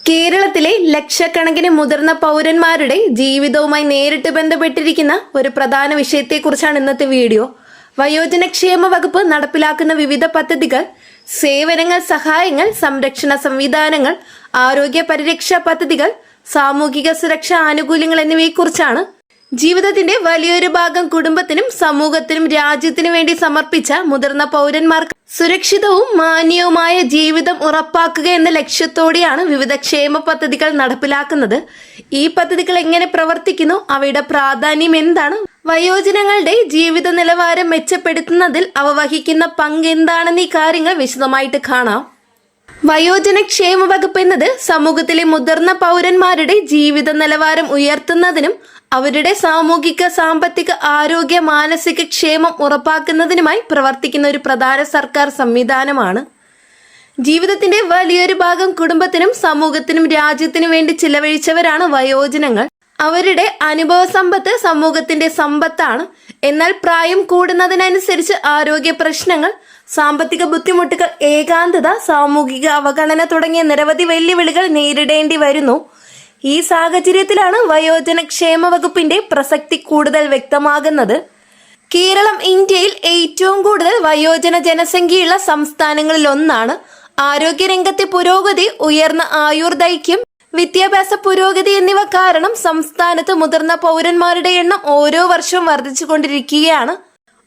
കേരളത്തിലെ ലക്ഷക്കണക്കിന് മുതിർന്ന പൗരന്മാരുടെ ജീവിതവുമായി നേരിട്ട് ബന്ധപ്പെട്ടിരിക്കുന്ന ഒരു പ്രധാന വിഷയത്തെക്കുറിച്ചാണ് ഇന്നത്തെ വീഡിയോ. വയോജനക്ഷേമ വകുപ്പ് നടപ്പിലാക്കുന്ന വിവിധ പദ്ധതികൾ, സേവനങ്ങൾ, സഹായങ്ങൾ, സംരക്ഷണ സംവിധാനങ്ങൾ, ആരോഗ്യ പരിരക്ഷാ പദ്ധതികൾ, സാമൂഹിക സുരക്ഷാ ആനുകൂല്യങ്ങൾ എന്നിവയെക്കുറിച്ചാണ്. ജീവിതത്തിന്റെ വലിയൊരു ഭാഗം കുടുംബത്തിനും സമൂഹത്തിനും രാജ്യത്തിനു വേണ്ടി സമർപ്പിച്ച മുതിർന്ന പൗരന്മാർക്ക് സുരക്ഷിതവും മാന്യവുമായ ജീവിതം ഉറപ്പാക്കുക എന്ന ലക്ഷ്യത്തോടെയാണ് വിവിധ ക്ഷേമ പദ്ധതികൾ നടപ്പിലാക്കുന്നത്. ഈ പദ്ധതികൾ എങ്ങനെ പ്രവർത്തിക്കുന്നു, അവയുടെ പ്രാധാന്യം എന്താണ്, വയോജനങ്ങളുടെ ജീവിത നിലവാരം മെച്ചപ്പെടുത്തുന്നതിൽ അവ വഹിക്കുന്ന പങ്ക് എന്താണെന്ന് ഈ കാര്യങ്ങൾ വിശദമായിട്ട് കാണാം. വയോജന ക്ഷേമ വകുപ്പ് എന്നത് സമൂഹത്തിലെ മുതിർന്ന പൗരന്മാരുടെ ജീവിത നിലവാരം ഉയർത്തുന്നതിനും അവരുടെ സാമൂഹിക, സാമ്പത്തിക, ആരോഗ്യ, മാനസിക ക്ഷേമം ഉറപ്പാക്കുന്നതിനുമായി പ്രവർത്തിക്കുന്ന ഒരു പ്രധാന സർക്കാർ സംവിധാനമാണ്. ജീവിതത്തിന്റെ വലിയൊരു ഭാഗം കുടുംബത്തിനും സമൂഹത്തിനും രാജ്യത്തിനു വേണ്ടി ചിലവഴിച്ചവരാണ് വയോജനങ്ങൾ. അവരുടെ അനുഭവ സമ്പത്ത് സമൂഹത്തിന്റെ സമ്പത്താണ്. എന്നാൽ പ്രായം കൂടുന്നതിനനുസരിച്ച് ആരോഗ്യ പ്രശ്നങ്ങൾ, സാമ്പത്തിക ബുദ്ധിമുട്ടുകൾ, ഏകാന്തത, സാമൂഹിക അവഗണന തുടങ്ങിയ നിരവധി വെല്ലുവിളികൾ നേരിടേണ്ടി വരുന്നു. ഈ സാഹചര്യത്തിലാണ് വയോജന ക്ഷേമ വകുപ്പിന്റെ പ്രസക്തി കൂടുതൽ വ്യക്തമാകുന്നത്. കേരളം ഇന്ത്യയിൽ ഏറ്റവും കൂടുതൽ വയോജന ജനസംഖ്യയുള്ള സംസ്ഥാനങ്ങളിൽ ഒന്നാണ്. ആരോഗ്യരംഗത്തെ പുരോഗതി, ഉയർന്ന ആയുർദൈർഘ്യം, വിദ്യാഭ്യാസ പുരോഗതി എന്നിവ കാരണം സംസ്ഥാനത്ത് മുതിർന്ന പൗരന്മാരുടെ എണ്ണം ഓരോ വർഷവും വർദ്ധിച്ചുകൊണ്ടിരിക്കുകയാണ്.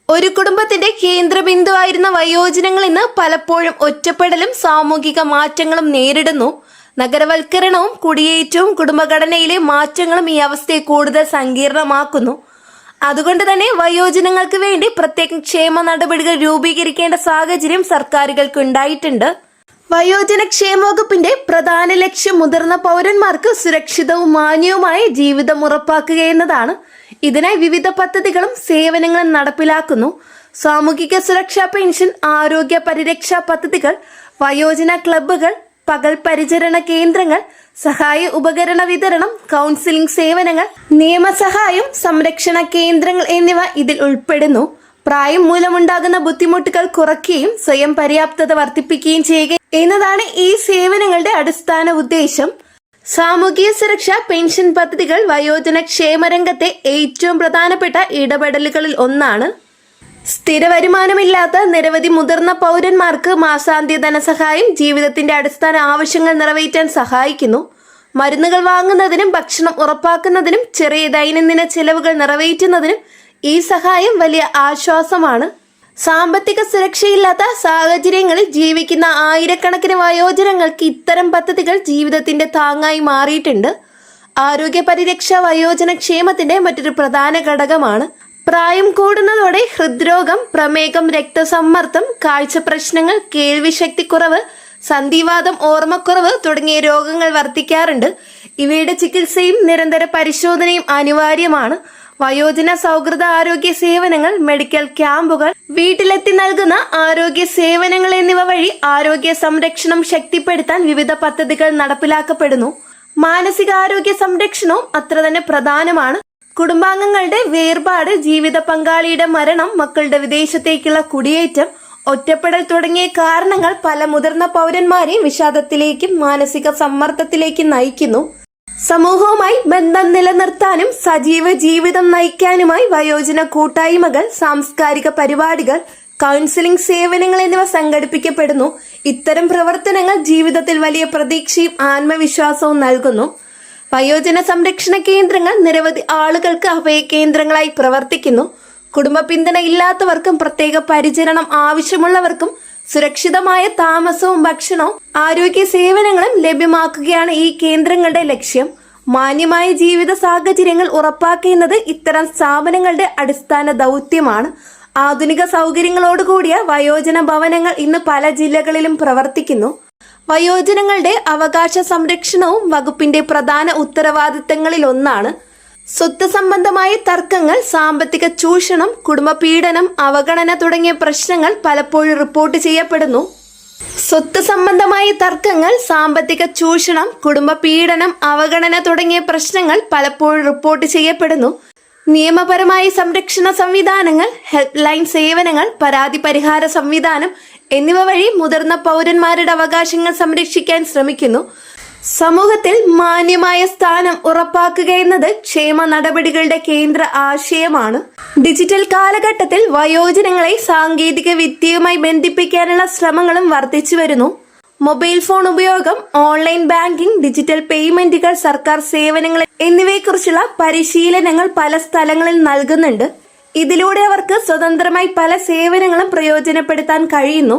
ഒരു കുടുംബത്തിന്റെ കേന്ദ്രബിന്ദുവായിരുന്ന വയോജനങ്ങൾ ഇന്ന് പലപ്പോഴും ഒറ്റപ്പെടലും സാമൂഹിക മാറ്റങ്ങളും നേരിടുന്നു. നഗരവൽക്കരണവും കുടിയേറ്റവും കുടുംബഘടനയിലെ മാറ്റങ്ങളും ഈ അവസ്ഥയെ കൂടുതൽ സങ്കീർണമാക്കുന്നു. അതുകൊണ്ട് തന്നെ വയോജനങ്ങൾക്ക് വേണ്ടി പ്രത്യേക ക്ഷേമ നടപടികൾ രൂപീകരിക്കേണ്ട സാഹചര്യം സർക്കാരുകൾക്ക് ഉണ്ടായിട്ടുണ്ട്. വയോജന ക്ഷേമ വകുപ്പിന്റെ പ്രധാന ലക്ഷ്യം മുതിർന്ന പൗരന്മാർക്ക് സുരക്ഷിതവും മാന്യവുമായ ജീവിതം ഉറപ്പാക്കുക എന്നതാണ്. ഇതിനായി വിവിധ പദ്ധതികളും സേവനങ്ങളും നടപ്പിലാക്കുന്നു. സാമൂഹിക സുരക്ഷാ പെൻഷൻ, ആരോഗ്യ പരിരക്ഷാ പദ്ധതികൾ, വയോജന ക്ലബ്ബുകൾ, പകൽ പരിചരണ കേന്ദ്രങ്ങൾ, സഹായ ഉപകരണ വിതരണം, കൗൺസിലിംഗ് സേവനങ്ങൾ, നിയമസഹായം, സംരക്ഷണ കേന്ദ്രങ്ങൾ എന്നിവ ഇതിൽ ഉൾപ്പെടുന്നു. പ്രായം മൂലമുണ്ടാകുന്ന ബുദ്ധിമുട്ടുകൾ കുറയ്ക്കുകയും സ്വയം പര്യാപ്തത വർദ്ധിപ്പിക്കുകയും ചെയ്യുക എന്നതാണ് ഈ സേവനങ്ങളുടെ അടിസ്ഥാന ഉദ്ദേശം. സാമൂഹിക സുരക്ഷാ പെൻഷൻ പദ്ധതികൾ വയോജന ക്ഷേമരംഗത്തെ ഏറ്റവും പ്രധാനപ്പെട്ട ഇടപെടലുകളിൽ ഒന്നാണ്. സ്ഥിര വരുമാനമില്ലാത്ത നിരവധി മുതിർന്ന പൗരന്മാർക്ക് മാസാന്ത്യ ധനസഹായം ജീവിതത്തിന്റെ അടിസ്ഥാന ആവശ്യങ്ങൾ നിറവേറ്റാൻ സഹായിക്കുന്നു. മരുന്നുകൾ വാങ്ങുന്നതിനും ഭക്ഷണം ഉറപ്പാക്കുന്നതിനും ചെറിയ ദൈനംദിന ചെലവുകൾ നിറവേറ്റുന്നതിനും ഈ സഹായം വലിയ ആശ്വാസമാണ്. സാമ്പത്തിക സുരക്ഷയില്ലാത്ത സാഹചര്യങ്ങളിൽ ജീവിക്കുന്ന ആയിരക്കണക്കിന് വയോജനങ്ങൾക്ക് ഇത്തരം പദ്ധതികൾ ജീവിതത്തിന്റെ താങ്ങായി മാറിയിട്ടുണ്ട്. ആരോഗ്യ പരിരക്ഷ വയോജന ക്ഷേമത്തിന്റെ മറ്റൊരു പ്രധാന ഘടകമാണ്. പ്രായം കൂടുന്നതോടെ ഹൃദ്രോഗം, പ്രമേഹം, രക്തസമ്മർദ്ദം, കാഴ്ച പ്രശ്നങ്ങൾ, കേൾവിശക്തിക്കുറവ്, സന്ധിവാതം, ഓർമ്മക്കുറവ് തുടങ്ങിയ രോഗങ്ങൾ വർദ്ധിക്കാറുണ്ട്. ഇവയുടെ ചികിത്സയും നിരന്തര പരിശോധനയും അനിവാര്യമാണ്. വയോജന സൗഹൃദ ആരോഗ്യ സേവനങ്ങൾ, മെഡിക്കൽ ക്യാമ്പുകൾ, വീട്ടിലെത്തി നൽകുന്ന ആരോഗ്യ സേവനങ്ങൾ എന്നിവ വഴി ആരോഗ്യ സംരക്ഷണം ശക്തിപ്പെടുത്താൻ വിവിധ പദ്ധതികൾ നടപ്പിലാക്കപ്പെടുന്നു. മാനസികാരോഗ്യ സംരക്ഷണവും അത്ര തന്നെ പ്രധാനമാണ്. കുടുംബാംഗങ്ങളുടെ വേർപാട്, ജീവിത പങ്കാളിയുടെ മരണം, മക്കളുടെ വിദേശത്തേക്കുള്ള കുടിയേറ്റം, ഒറ്റപ്പെടൽ തുടങ്ങിയ കാരണങ്ങൾ പല മുതിർന്ന പൗരന്മാരെയും വിഷാദത്തിലേക്കും മാനസിക സമ്മർദ്ദത്തിലേക്കും നയിക്കുന്നു. സമൂഹവുമായി ബന്ധം നിലനിർത്താനും സജീവ ജീവിതം നയിക്കാനുമായി വയോജന കൂട്ടായ്മകൾ, സാംസ്കാരിക പരിപാടികൾ, കൗൺസിലിംഗ് സേവനങ്ങൾ എന്നിവ സംഘടിപ്പിക്കപ്പെടുന്നു. ഇത്തരം പ്രവർത്തനങ്ങൾ ജീവിതത്തിൽ വലിയ പ്രതീക്ഷയും ആത്മവിശ്വാസവും നൽകുന്നു. വയോജന സംരക്ഷണ കേന്ദ്രങ്ങൾ നിരവധി ആളുകൾക്ക് അഭയ കേന്ദ്രങ്ങളായി പ്രവർത്തിക്കുന്നു. കുടുംബ പിന്തുണ ഇല്ലാത്തവർക്കും പ്രത്യേക പരിചരണം ആവശ്യമുള്ളവർക്കും സുരക്ഷിതമായ താമസവും ഭക്ഷണവും ആരോഗ്യ സേവനങ്ങളും ലഭ്യമാക്കുകയാണ് ഈ കേന്ദ്രങ്ങളുടെ ലക്ഷ്യം. മാന്യമായ ജീവിത സാഹചര്യങ്ങൾ ഉറപ്പാക്കുന്നത് ഇത്തരം സ്ഥാപനങ്ങളുടെ അടിസ്ഥാന ദൗത്യമാണ്. ആധുനിക സൗകര്യങ്ങളോടുകൂടിയ വയോജന ഭവനങ്ങൾ ഇന്ന് പല ജില്ലകളിലും പ്രവർത്തിക്കുന്നു. വയോജനങ്ങളുടെ അവകാശ സംരക്ഷണവും വകുപ്പിന്റെ പ്രധാന ഉത്തരവാദിത്തങ്ങളിൽ ഒന്നാണ്. സ്വത്ത് സംബന്ധമായ തർക്കങ്ങൾ, സാമ്പത്തിക ചൂഷണം, കുടുംബ പീഡനം, അവഗണന തുടങ്ങിയ പ്രശ്നങ്ങൾ പലപ്പോഴും റിപ്പോർട്ട് ചെയ്യപ്പെടുന്നു. സ്വത്ത് സംബന്ധമായ തർക്കങ്ങൾ, സാമ്പത്തിക ചൂഷണം, കുടുംബ പീഡനം, അവഗണന തുടങ്ങിയ പ്രശ്നങ്ങൾ പലപ്പോഴും റിപ്പോർട്ട് ചെയ്യപ്പെടുന്നു. നിയമപരമായ സംരക്ഷണ സംവിധാനങ്ങൾ, ഹെൽപ്പ് ലൈൻ സേവനങ്ങൾ, പരാതി പരിഹാര സംവിധാനം എന്നിവ വഴി മുതിർന്ന പൗരന്മാരുടെ അവകാശങ്ങൾ സംരക്ഷിക്കാൻ ശ്രമിക്കുന്നു. സമൂഹത്തിൽ മാന്യമായ സ്ഥാനം ഉറപ്പാക്കുക എന്നത് ക്ഷേമ നടപടികളുടെ കേന്ദ്ര ആശയമാണ്. ഡിജിറ്റൽ കാലഘട്ടത്തിൽ വയോജനങ്ങളെ സാങ്കേതിക വിദ്യയുമായി ബന്ധിപ്പിക്കാനുള്ള ശ്രമങ്ങളും വർദ്ധിച്ചു വരുന്നു. മൊബൈൽ ഫോൺ ഉപയോഗം, ഓൺലൈൻ ബാങ്കിംഗ്, ഡിജിറ്റൽ പേയ്മെന്റുകൾ, സർക്കാർ സേവനങ്ങൾ എന്നിവയെക്കുറിച്ചുള്ള പരിശീലനങ്ങൾ പല സ്ഥലങ്ങളിൽ നൽകുന്നുണ്ട്. ഇതിലൂടെ അവർക്ക് സ്വതന്ത്രമായി പല സേവനങ്ങളും പ്രയോജനപ്പെടുത്താൻ കഴിയുന്നു.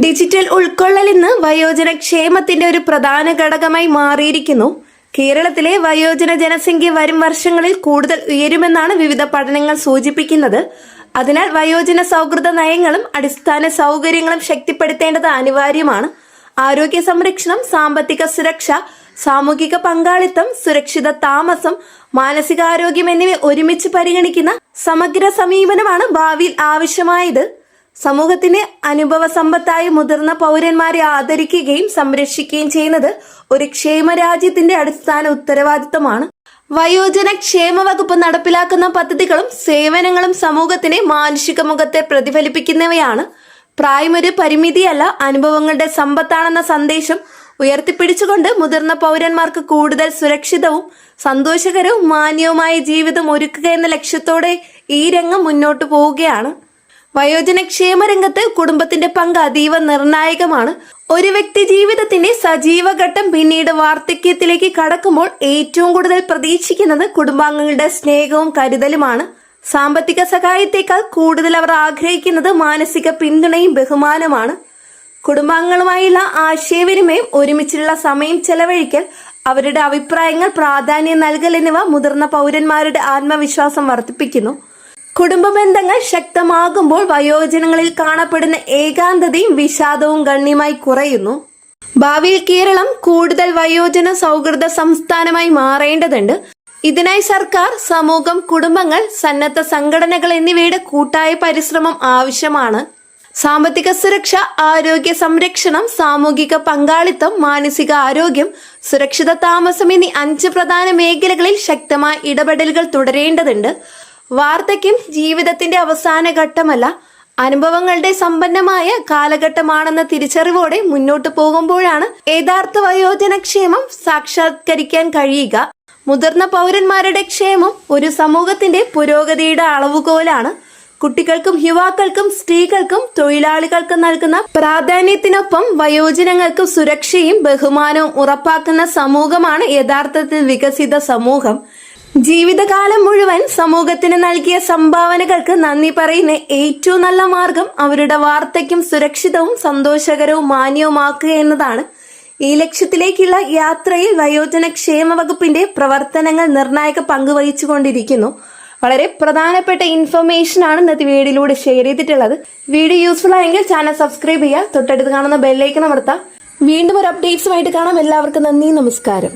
ഡിജിറ്റൽ ഉൾക്കൊള്ളൽ ഇന്ന് വയോജന ക്ഷേമത്തിന്റെ ഒരു പ്രധാന ഘടകമായി മാറിയിരിക്കുന്നു. കേരളത്തിലെ വയോജന ജനസംഖ്യ വരും വർഷങ്ങളിൽ കൂടുതൽ ഉയരുമെന്നാണ് വിവിധ പഠനങ്ങൾ സൂചിപ്പിക്കുന്നത്. അതിനാൽ വയോജന സൗഹൃദ നയങ്ങളും അടിസ്ഥാന സൗകര്യങ്ങളും ശക്തിപ്പെടുത്തേണ്ടത് അനിവാര്യമാണ്. ആരോഗ്യ സംരക്ഷണം, സാമ്പത്തിക സുരക്ഷ, സാമൂഹിക പങ്കാളിത്തം, സുരക്ഷിത താമസം, മാനസികാരോഗ്യം എന്നിവ ഒരുമിച്ച് പരിഗണിക്കുന്ന സമഗ്ര സമീപനമാണ് ഭാവിയിൽ ആവശ്യമായത്. സമൂഹത്തിന്റെ അനുഭവ സമ്പത്തായ മുതിർന്ന പൗരന്മാരെ ആദരിക്കുകയും സംരക്ഷിക്കുകയും ചെയ്യുന്നത് ഒരു ക്ഷേമരാജ്യത്തിന്റെ അടിസ്ഥാന ഉത്തരവാദിത്തമാണ്. വയോജന ക്ഷേമ വകുപ്പ് നടപ്പിലാക്കുന്ന പദ്ധതികളും സേവനങ്ങളും സമൂഹത്തിന്റെ മാനുഷിക മുഖത്തെ പ്രതിഫലിപ്പിക്കുന്നവയാണ്. പ്രായമൊരു പരിമിതിയല്ല, അനുഭവങ്ങളുടെ സമ്പത്താണെന്ന സന്ദേശം ഉയർത്തിപ്പിടിച്ചുകൊണ്ട് മുതിർന്ന പൗരന്മാർക്ക് കൂടുതൽ സുരക്ഷിതവും സന്തോഷകരവും മാന്യവുമായ ജീവിതം ഒരുക്കുക എന്ന ലക്ഷ്യത്തോടെ ഈ രംഗം മുന്നോട്ടു പോവുകയാണ്. വയോജന ക്ഷേമ രംഗത്ത് കുടുംബത്തിന്റെ പങ്ക് അതീവ നിർണായകമാണ്. ഒരു വ്യക്തി ജീവിതത്തിന്റെ സജീവ ഘട്ടം പിന്നീട് വാർദ്ധക്യത്തിലേക്ക് കടക്കുമ്പോൾ ഏറ്റവും കൂടുതൽ പ്രതീക്ഷിക്കുന്നത് കുടുംബാംഗങ്ങളുടെ സ്നേഹവും കരുതലുമാണ്. സാമ്പത്തിക സഹായത്തേക്കാൾ കൂടുതൽ അവർ ആഗ്രഹിക്കുന്നത് മാനസിക പിന്തുണയും ബഹുമാനമാണ്. കുടുംബാംഗങ്ങളുമായുള്ള ആശയവിനിമയം, ഒരുമിച്ചുള്ള സമയം ചെലവഴിക്കൽ, അവരുടെ അഭിപ്രായങ്ങൾ പ്രാധാന്യം നൽകൽ എന്നിവ മുതിർന്ന പൗരന്മാരുടെ ആത്മവിശ്വാസം വർദ്ധിപ്പിക്കുന്നു. കുടുംബ ബന്ധങ്ങൾ ശക്തമാകുമ്പോൾ വയോജനങ്ങളിൽ കാണപ്പെടുന്ന ഏകാന്തതയും വിഷാദവും ഗണ്യമായി കുറയുന്നു. ഭാവിയിൽ കേരളം കൂടുതൽ വയോജന സൗഹൃദ സംസ്ഥാനമായി മാറേണ്ടതുണ്ട്. ഇതിനായി സർക്കാർ, സമൂഹം, കുടുംബങ്ങൾ, സന്നദ്ധ സംഘടനകൾ എന്നിവയുടെ കൂട്ടായ പരിശ്രമം ആവശ്യമാണ്. സാമ്പത്തിക സുരക്ഷ, ആരോഗ്യ സംരക്ഷണം, സാമൂഹിക പങ്കാളിത്തം, മാനസിക ആരോഗ്യം, സുരക്ഷിത താമസം എന്നീ 5 പ്രധാന മേഖലകളിൽ ശക്തമായ ഇടപെടലുകൾ തുടരേണ്ടതുണ്ട്. വാർദ്ധക്യം ജീവിതത്തിന്റെ അവസാന ഘട്ടമല്ല, അനുഭവങ്ങളുടെ സമ്പന്നമായ കാലഘട്ടമാണെന്ന തിരിച്ചറിവോടെ മുന്നോട്ട് പോകുമ്പോഴാണ് യഥാർത്ഥ വയോജന ക്ഷേമം സാക്ഷാത്കരിക്കാൻ കഴിയുക. മുതിർന്ന പൗരന്മാരുടെ ക്ഷേമം ഒരു സമൂഹത്തിന്റെ പുരോഗതിയുടെ അളവുകോലാണ്. കുട്ടികൾക്കും യുവാക്കൾക്കും സ്ത്രീകൾക്കും തൊഴിലാളികൾക്കും നൽകുന്ന പ്രാധാന്യത്തിനൊപ്പം വയോജനങ്ങൾക്ക് സുരക്ഷയും ബഹുമാനവും ഉറപ്പാക്കുന്ന സമൂഹമാണ് യഥാർത്ഥത്തിൽ വികസിത സമൂഹം. ജീവിതകാലം മുഴുവൻ സമൂഹത്തിന് നൽകിയ സംഭാവനകൾക്ക് നന്ദി പറയുന്ന ഏറ്റവും നല്ല മാർഗം അവരുടെ വാർദ്ധക്യം സുരക്ഷിതവും സന്തോഷകരവും മാന്യവുമാക്കുക എന്നതാണ്. ഈ ലക്ഷ്യത്തിലേക്കുള്ള യാത്രയിൽ വയോജന ക്ഷേമ വകുപ്പിന്റെ പ്രവർത്തനങ്ങൾ നിർണായക പങ്ക് വഹിച്ചുകൊണ്ടിരിക്കുന്നു. വളരെ പ്രധാനപ്പെട്ട ഇൻഫർമേഷൻ ആണ് ഇന്നത്തെ വീഡിയോയിലൂടെ ഷെയർ ചെയ്തിട്ടുള്ളത്. വീഡിയോ യൂസ്ഫുൾ ആയെങ്കിൽ ചാനൽ സബ്സ്ക്രൈബ് ചെയ്യുക, തൊട്ടടുത്ത് കാണുന്ന ബെല്ലൈക്കൺ അമർത്താം. വീണ്ടും ഒരു അപ്ഡേറ്റ്സുമായിട്ട് കാണാം. എല്ലാവർക്കും നന്ദി, നമസ്കാരം.